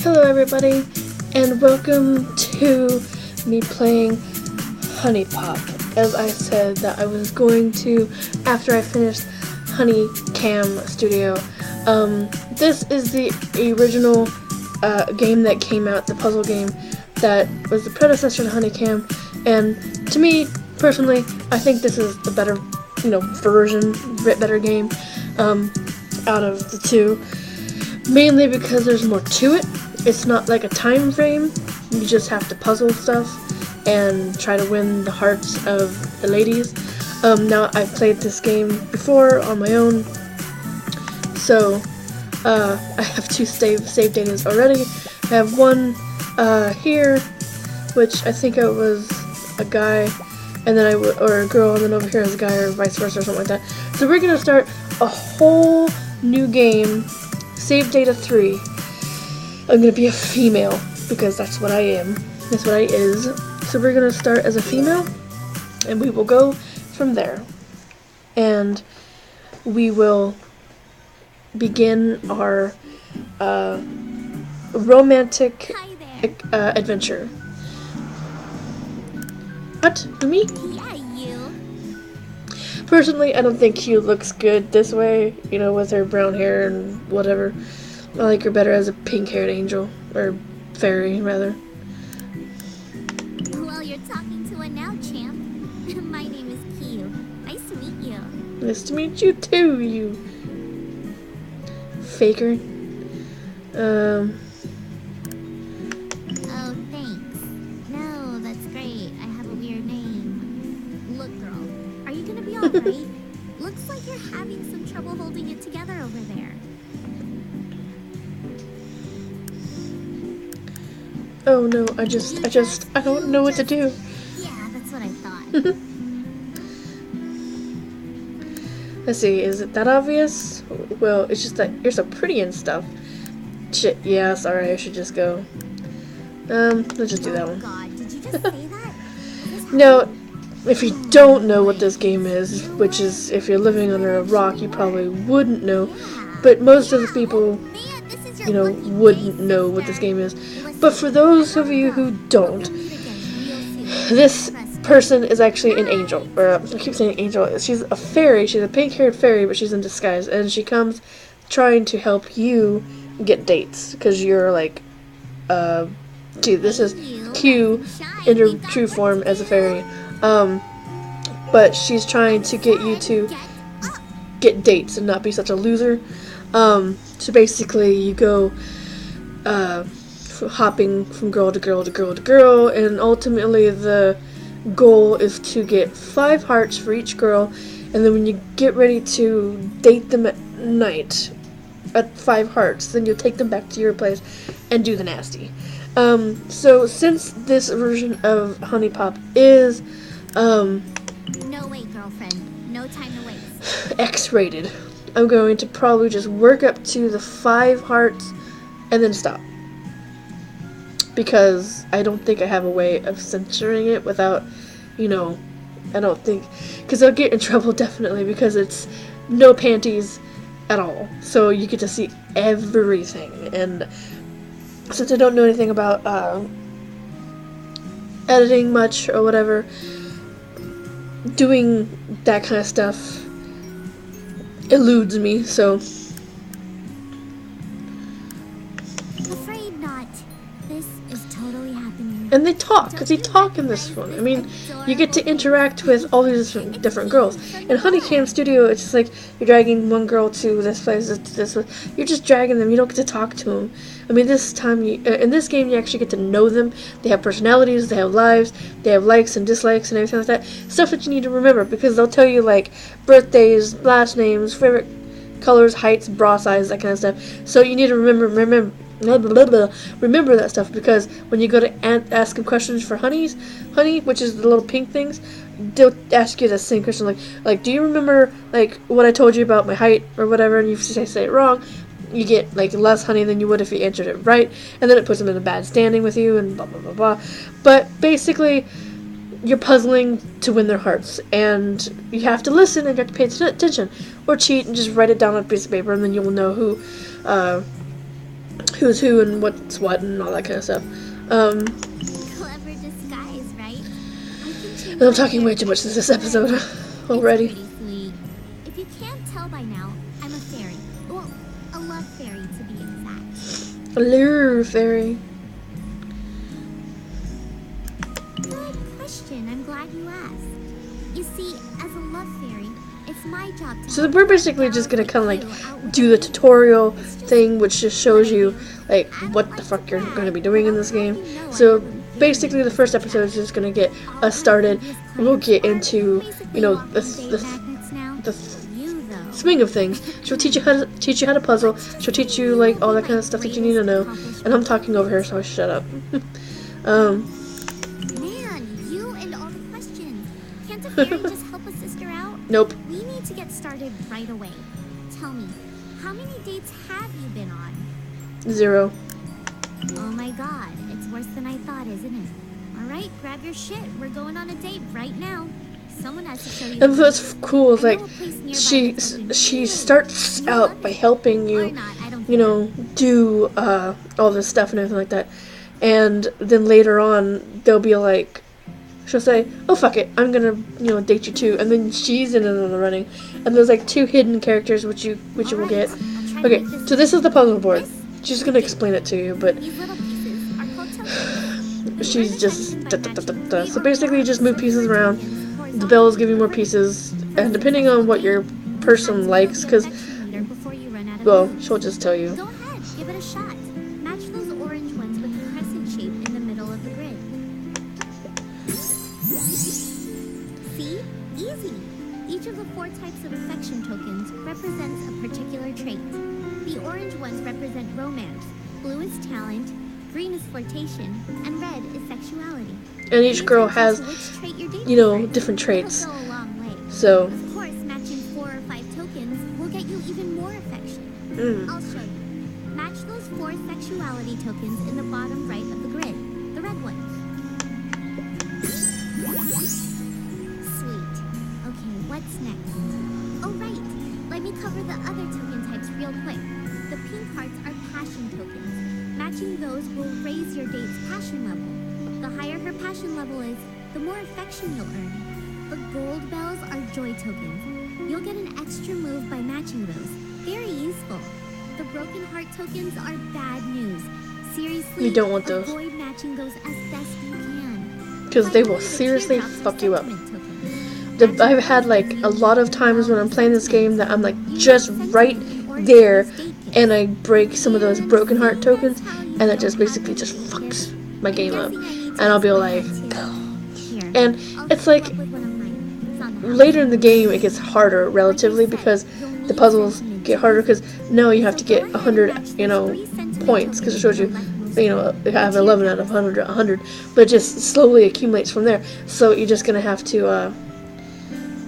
Hello everybody, and welcome to me playing HuniePop. As I said that I was going to after I finished HunieCam Studio. This is the original game that came out, the puzzle game that was the predecessor to HunieCam, and to me, personally, I think this is the better, version, better game out of the two. Mainly because there's more to it. It's not like a time frame. You just have to puzzle stuff and try to win the hearts of the ladies. Now, I've played this game before on my own, so I have two save datas already. I have one here, which I think it was a guy, and then or a girl, and then over here is a guy, or vice versa, or something like that. So we're gonna start a whole new game. Save data 3. I'm gonna be a female because that's what I am. That's what I is. So we're gonna start as a female, and we will go from there. And we will begin our romantic adventure. What? Me? Yeah, you. Personally, I don't think Q looks good this way, with her brown hair and whatever. I like her better as a pink-haired angel, or fairy, rather. Well, you're talking to a now, champ. My name is Q. Nice to meet you. Nice to meet you too, you faker. Oh, thanks. No, that's great. I have a weird name. Look, girl, are you gonna be alright? Looks like you're having some trouble holding it together over there. Oh no, I don't know what to do. Yeah, that's what I thought. Let's see, is it that obvious? Well, it's just that you're so pretty and stuff. Shit, yeah, sorry, I should just go. Let's just do that one. God, did you just say that? No, if you don't know what this game is, which is, if you're living under a rock, you probably wouldn't know, but most of the people, wouldn't know what this game is. But for those of you who don't, this person is actually an angel, or I keep saying angel. She's a fairy. She's a pink-haired fairy, but she's in disguise, and she comes trying to help you get dates, because you're like, gee, this is Q in her true form as a fairy, but she's trying to get you to get dates and not be such a loser. So basically, you go, hopping from girl to girl to girl to girl, and ultimately the goal is to get 5 hearts for each girl, and then when you get ready to date them at night at 5 hearts, then you'll take them back to your place and do the nasty. So since this version of HuniePop is No wait, girlfriend. No time to waste. X-rated, I'm going to probably just work up to the 5 hearts and then stop. Because I don't think I have a way of censoring it without, I don't think, because I'll get in trouble definitely, because it's no panties at all. So you get to see everything. And since I don't know anything about editing much or whatever, doing that kind of stuff eludes me, so. Afraid not. This is totally happening. And they talk, because they talk in this one. I mean, you get to interact with all these different girls. In HunieCam Studio, it's just like you're dragging one girl to this place, this place. You're just dragging them. You don't get to talk to them. I mean, this time, in this game, you actually get to know them. They have personalities, they have lives, they have likes and dislikes and everything like that. Stuff that you need to remember, because they'll tell you, like, birthdays, last names, favorite colors, heights, bra size, that kind of stuff. So you need to remember that stuff, because when you go to ask them questions for honey, which is the little pink things, they'll ask you the same question, like, do you remember, like, what I told you about my height, or whatever, and you say it wrong, you get, like, less honey than you would if you answered it right, and then it puts them in a bad standing with you, and blah, blah, blah, blah. But basically, you're puzzling to win their hearts, and you have to listen, and you have to pay attention, or cheat and just write it down on a piece of paper, and then you'll know who's who and what's what and all that kind of stuff. Clever disguise, right? And I'm talking way too much in this episode already. It's pretty sweet. If you can't tell by now, I'm a fairy. Well, a love fairy to be exact. A lure fairy. Good question. I'm glad you asked. You see, as a love fairy, it's my job to So we're basically just gonna kind of like do the tutorial thing, which just shows you like what the fuck you're gonna be doing in this game. So basically, the first episode is just gonna get us started. We'll get into, you know, the swing of things. She'll teach you how to puzzle. She'll teach you like all that kind of stuff that you need to know. And I'm talking over here, so I shut up. Man, you and all the questions. Can't a fairy just help a sister out? Nope. We need to get started right away. Tell me, how many dates have you been on? 0. Oh my god, it's worse than I thought, isn't it? Alright, grab your shit. We're going on a date right now. Someone has to show you. And what's cool is like she starts out by helping you, you know, do all this stuff and everything like that. And then later on, they'll be like, she'll say, "Oh fuck it, I'm gonna, you know, date you too." And then she's in the running. And there's like 2 hidden characters which you will get. Okay, so this is the puzzle board. She's gonna explain it to you, but she's just so basically you just move pieces around. The bells give you more pieces, and depending on what your person likes, because, well, she'll just tell you. Go ahead, give it a shot. Match those orange ones with the crescent shape in the middle of the grid. See? Easy. Each of the 4 types of affection tokens represents a particular trait. The orange ones represent romance, blue is talent, green is flirtation, and red is sexuality. And each girl has, you know, different traits. So, of course, matching 4 or 5 tokens will get you even more affection. I'll show you. Match those 4 sexuality tokens in the bottom right of the grid, the red ones. Sweet. Okay, what's next? Oh, right. Let me cover the other token types real quick. The pink hearts are passion tokens. Matching those will raise your date's passion level. The higher her passion level is, the more affection you'll earn. The gold bells are joy tokens. You'll get an extra move by matching those. Very useful. The broken heart tokens are bad news. Seriously, you don't want those. Avoid matching those as best you can. Because they will seriously fuck you up. I've had like a lot of times when I'm playing this game that I'm like just right there, and I break some of those broken heart tokens, and it just basically just fucks my game up. And I'll be like, and it's like later in the game it gets harder relatively because the puzzles get harder, because now you have to get 100, you know, points, because it shows you, you know, I have 11 out of 100, but it just slowly accumulates from there. So you're just gonna have to,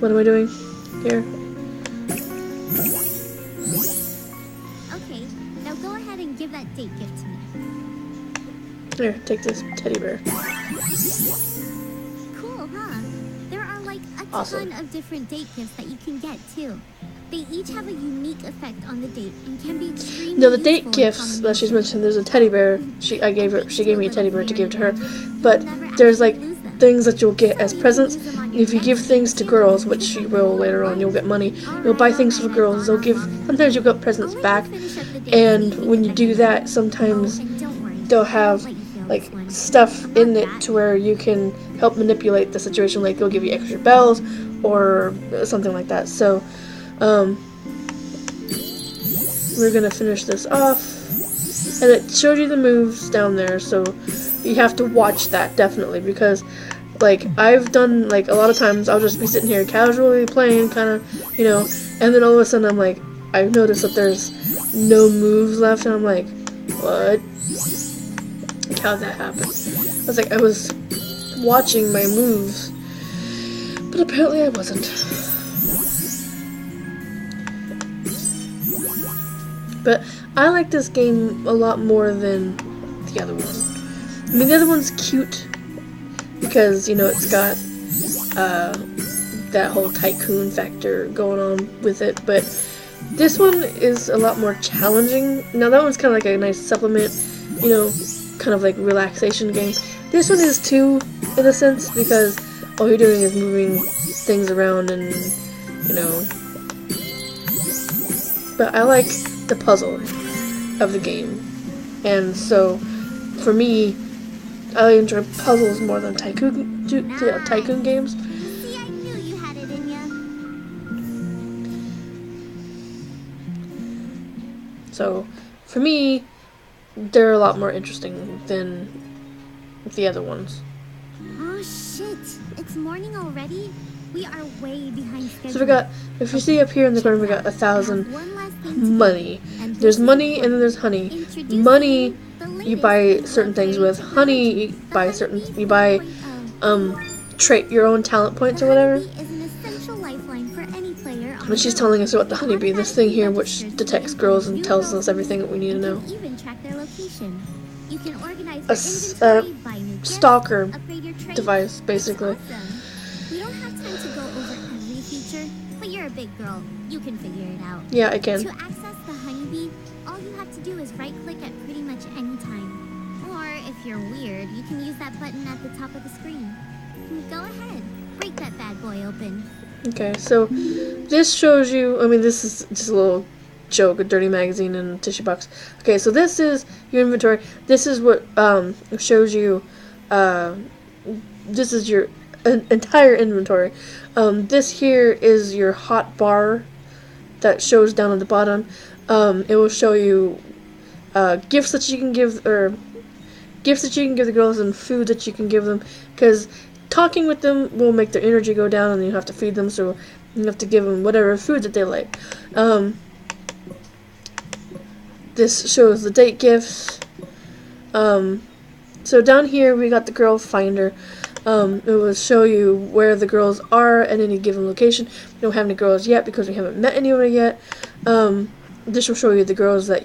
what am I doing here? Okay, now go ahead and give that date gift to me. Here, take this teddy bear. Cool, huh? There are like a ton of different date gifts that you can get too. They each have a unique effect on the date and can be extremely No, the date gifts that she's mentioned, there's a teddy bear. She gave me a teddy bear to give to her. But there's like things that you'll get as presents. If you give things to girls, which she will later on, you'll get money. You'll buy things for girls. Sometimes you'll get presents back. And when you do that, sometimes they'll have like stuff in it to where you can help manipulate the situation. Like they'll give you extra bells or something like that. So we're gonna finish this off, and it showed you the moves down there, so you have to watch that definitely, because like I've done, like a lot of times I'll just be sitting here casually playing, kind of, you know, and then all of a sudden I'm like, I've noticed that there's no moves left, and I'm like, what? Like, how'd that happen? I was like, I was watching my moves, but apparently I wasn't. But I like this game a lot more than the other one. I mean, the other one's cute because, you know, it's got that whole tycoon factor going on with it. But This one is a lot more challenging. Now that one's kind of like a nice supplement, you know, kind of like relaxation game. This one is too, in a sense, because all you're doing is moving things around and, you know. But I like the puzzle of the game. And so, for me, I enjoy puzzles more than tycoon games. See, I knew you had it in ya. So, for me, they're a lot more interesting than the other ones. Oh shit! It's morning already? We are way behind schedule. So we got, if you see up here in the corner, we got 1,000 money. There's money and then there's honey. Money, you buy certain things with. Honey, you buy trait your own talent points or whatever. But she's telling us about the honeybee, this thing here which detects girls and tells us everything that we need to know. A stalker device, basically. We don't have time to go over every feature, but you're a big girl. You can figure it out. Yeah, I can. To access the honeybee, all you have to do is right-click at pretty much any time. Or, if you're weird, you can use that button at the top of the screen. Go ahead. Break that bad boy open. Okay, so this shows you, I mean, this is just a little joke, a dirty magazine and a tissue box. Okay, so this is your inventory. This is what shows you, this is your entire inventory. This here is your hot bar that shows down at the bottom. It will show you gifts that you can give, or gifts that you can give the girls and food that you can give them, because talking with them will make their energy go down and you have to feed them, so you have to give them whatever food that they like. This shows the date gifts. So down here we got the girl finder. It will show you where the girls are at any given location. We don't have any girls yet because we haven't met anyone yet. This will show you the girls that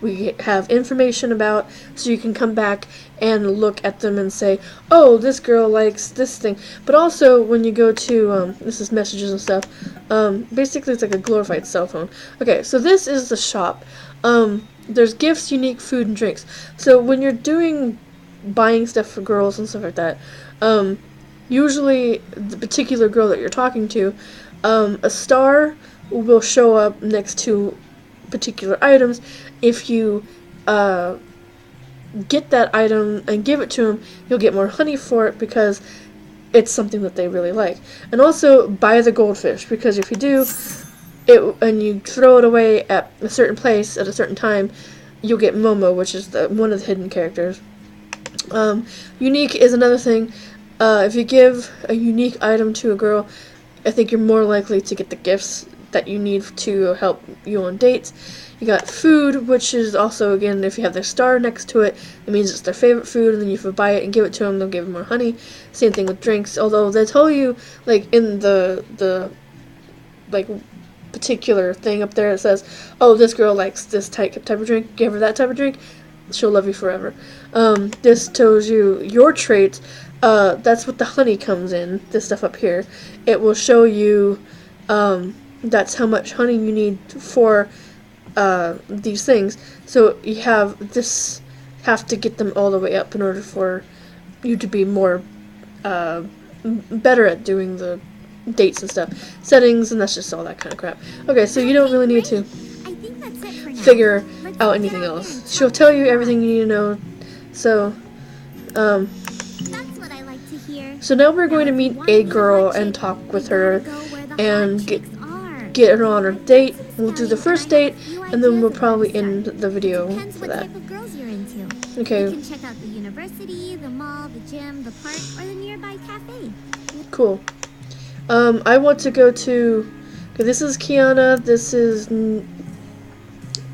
we have information about, so you can come back and look at them and say, oh, this girl likes this thing. But also, when you go to, this is messages and stuff, basically it's like a glorified cell phone. Okay, so this is the shop. There's gifts, unique food, and drinks. So when you're buying stuff for girls and stuff like that, usually the particular girl that you're talking to, a star will show up next to particular items. If you get that item and give it to them, you'll get more honey for it because it's something that they really like. And also buy the goldfish, because if you do it and you throw it away at a certain place at a certain time, you'll get Momo, which is one of the hidden characters. Unique is another thing. If you give a unique item to a girl, I think you're more likely to get the gifts that you need to help you on dates. You got food, which is also, again, if you have their star next to it, it means it's their favorite food, and then if you buy it and give it to them, they'll give you more honey. Same thing with drinks, although they tell you, like, in the like, particular thing up there, it says, oh, this girl likes this type of drink, give her that type of drink, she'll love you forever. This tells you your traits. That's what the honey comes in, this stuff up here. It will show you, that's how much honey you need for these things. So you have to get them all the way up in order for you to be more better at doing the dates and stuff. Settings, and that's just all that kind of crap. Okay, so you don't really need to figure out anything else. She'll tell you everything you need to know. So, That's what I like to hear. so now we're going to meet a girl and talk with her and get her on her date. We'll do the first date, and then we'll probably end the video for that. Okay. You can check out the university, the mall, the gym, the park, or the nearby cafe. Cool. I want to go to. Okay, this is Kiana. This is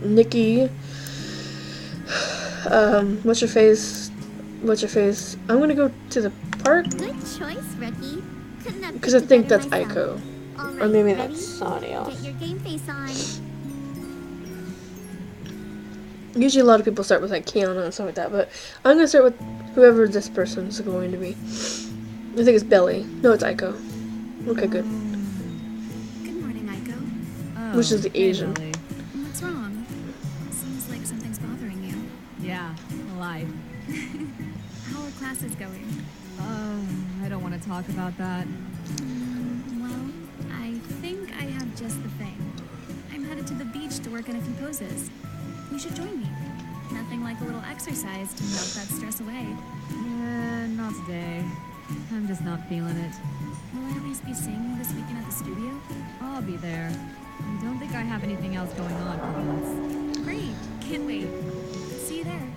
Nikki. What's your face? I'm gonna go to the park. Good choice, rookie. Because I think that's Aiko. Right, or maybe ready? that's somebody else. Get your game face on. Usually a lot of people start with like Kiana and stuff like that, but I'm gonna start with whoever this person is going to be. I think it's Belly. No, it's Aiko. Okay, good. Good morning, Aiko. Which is the Asian. Belly. life. How are classes going? I don't want to talk about that. Well, I think I have just the thing. I'm headed to the beach to work on a few poses. You should join me. Nothing like a little exercise to melt that stress away. Not today. I'm just not feeling it. Will I at least be seeing you this weekend at the studio? I'll be there. I don't think I have anything else going on for once. Great. Can't wait. See you there.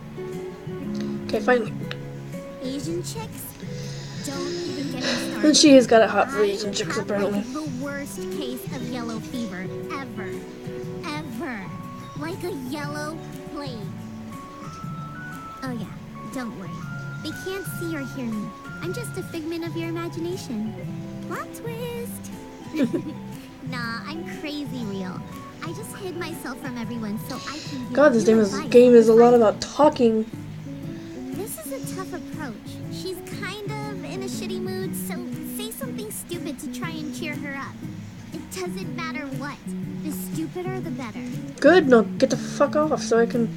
Okay, finally. Asian chicks? Don't even get me started. And she's got it hot for Asian chicks, I apparently. have like the worst case of yellow fever ever. Ever. Like a yellow plague. Oh yeah, don't worry. They can't see or hear me. I'm just a figment of your imagination. Plot twist. Nah, I'm crazy real. I just hid myself from everyone so I can God, this game is a lot about talking. This is a tough approach. She's kind of in a shitty mood, so say something stupid to try and cheer her up. It doesn't matter what. The stupider, the better. Good, no, get the fuck off so I can...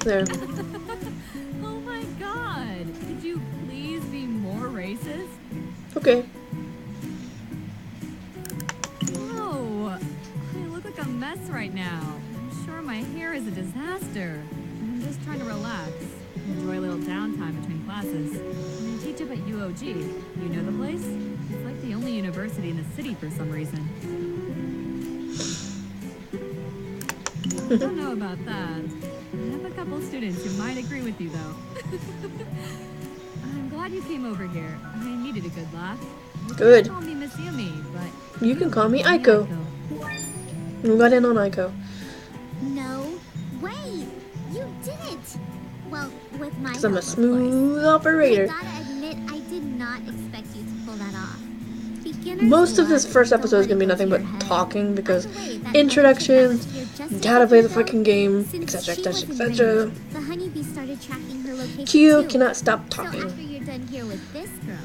There. Oh my god! Could you please be more racist? Okay. Oh, I look like a mess right now. I'm sure my hair is a disaster. I'm just trying to relax. Enjoy a little downtime between classes. I teach up at UOG. You know the place? It's like the only university in the city for some reason. I don't know about that. I have a couple students who might agree with you, though. I'm glad you came over here. I needed a good laugh. You Good. can call me Miss Yumi, but You can call me Aiko. We got in on Aiko. No way! You did it! Well, with my Because I'm a help, of smooth course. operator. I gotta admit, I did not expect you to pull that off. Beginner's Most of this luck, first don't episode is let going to be it go nothing to but your head. talking because By the way, that introductions, other chick that was here just how to play the ago, fucking game, since etc, she etc, wasn't etc. bringing, the honeybee started tracking her location Kyo too. cannot stop So talking. after you're done here with this girl,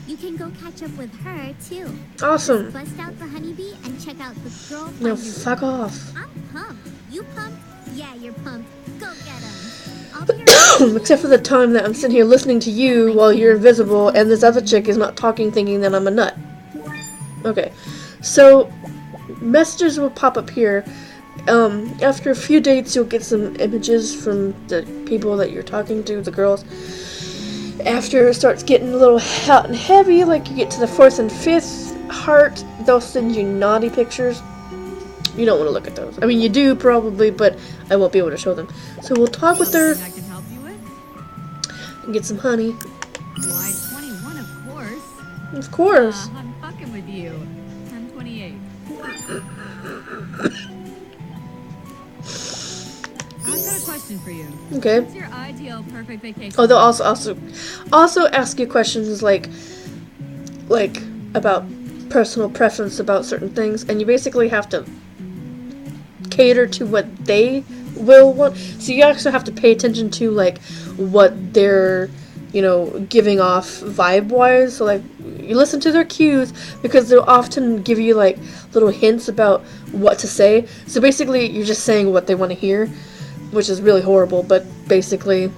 you can go catch up with her too. Awesome. Bust out the honeybee and check out the girl. No, finder. fuck off. I'm pumped. You pumped? Yeah, you're pumped. Go get 'em. I'll be around. Except for the time that I'm sitting here listening to you while you're invisible and this other chick is not talking thinking that I'm a nut. Okay. So, messages will pop up here. After a few dates, you'll get some images from the people that you're talking to, the girls. After it starts getting a little hot and heavy, like you get to the 4th and 5th heart, they'll send you naughty pictures. You don't want to look at those. I mean, you do probably, but I won't be able to show them. So we'll talk with her I can help you with? and get some honey. Why 21, of course. Of course. I'm fucking with you. I'm 28. I've got a question for you. Okay. What's your ideal perfect vacation? Oh, they'll also ask you questions like about personal preference about certain things, and you basically have to cater to what they will want. So you actually have to pay attention to like what they're, you know, giving off vibe-wise. So like you listen to their cues because they'll often give you like little hints about what to say. So basically you're just saying what they want to hear, which is really horrible, but basically.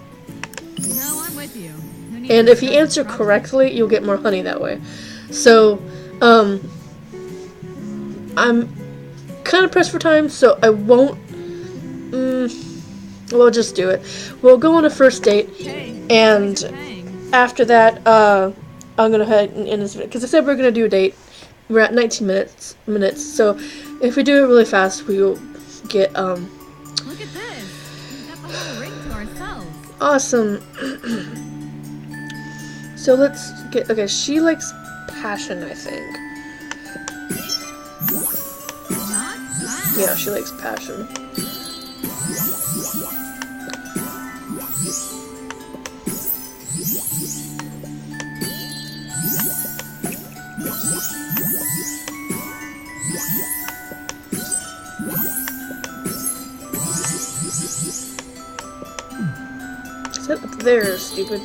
No, I'm with you. And if you answer correctly, you'll get more honey that way. So, I'm kind of pressed for time, so I won't. We'll just do it. We'll go on a first date, and after that, I'm gonna head and end this video because I said we're gonna do a date. We're at 19 minutes. So if we do it really fast, we will get Look at this. We've got the whole ring to ourselves. awesome. So let's get. Okay, she likes passion, I think. Not bad. Yeah, she likes passion. Sit up there, stupid.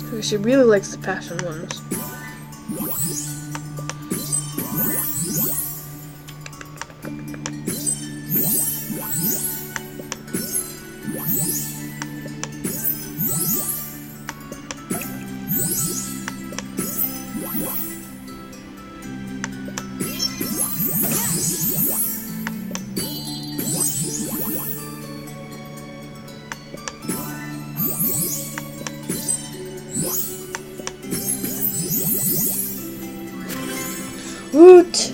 Okay, she really likes the passion ones. Woot!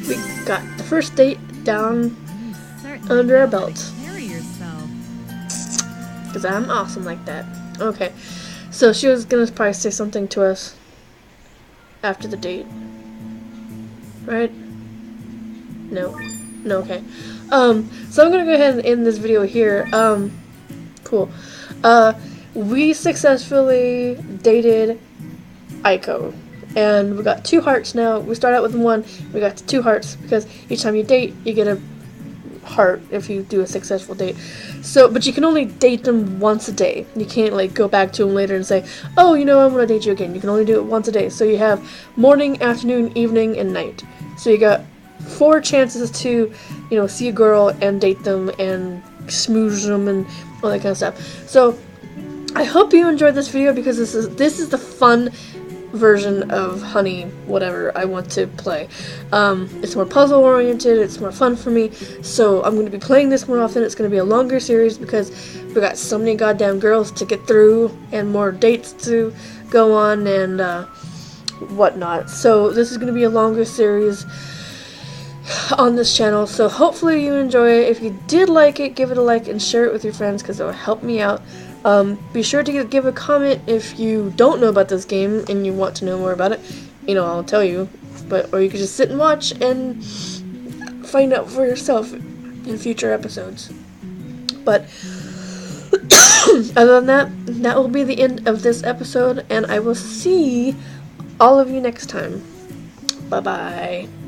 We got the first date down under our belts. Carry yourself. Because I'm awesome like that. Okay. So she was going to probably say something to us after the date. Right? No. No, okay. So I'm going to go ahead and end this video here. Cool. We successfully dated Aiko. And we got 2 hearts now. We start out with 1, we got to 2 hearts because each time you date, you get a heart if you do a successful date. So, but you can only date them once a day. You can't like go back to them later and say, oh, you know, I'm gonna date you again. You can only do it once a day. So you have morning, afternoon, evening, and night. So you got 4 chances to, you know, see a girl and date them and smooze them and all that kind of stuff. So I hope you enjoyed this video because this is the fun version of Honey whatever I want to play. It's more puzzle oriented, it's more fun for me, so I'm going to be playing this more often. It's going to be a longer series because we got so many goddamn girls to get through and more dates to go on and whatnot. So this is going to be a longer series on this channel, so hopefully you enjoy it. If you did like it, give it a like and share it with your friends because it will help me out. Be sure to give a comment if you don't know about this game and you want to know more about it. You know, I'll tell you. Or you could just sit and watch and find out for yourself in future episodes. But other than that, that will be the end of this episode, and I will see all of you next time. Bye-bye.